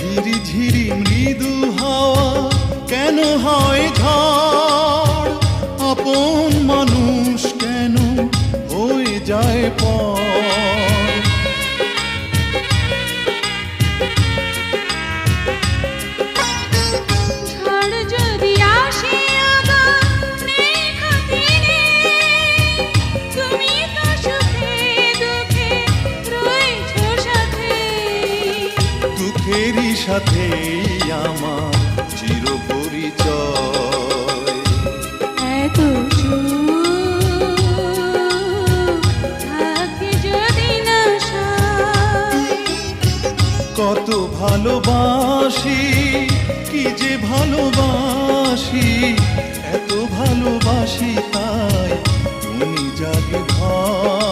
ঝিরি ঝিরি মৃদু হাওয়া কেন হয় ঝড়, আপন মানুষ কেন হয়ে যায় পর। ঝড় যদি আসে আবার নেই ক্ষতি নেই, তুমি তো সুখে দুঃখে রয়েছো সাথে। দুঃখেরই সাথেই আমার চির পরিচয়। এত সুখ থাকে যদি না সয়। কত ভালোবাসি, কি যে ভালোবাসি, এত ভালোবাসি তাই মনে জাগে ভয়।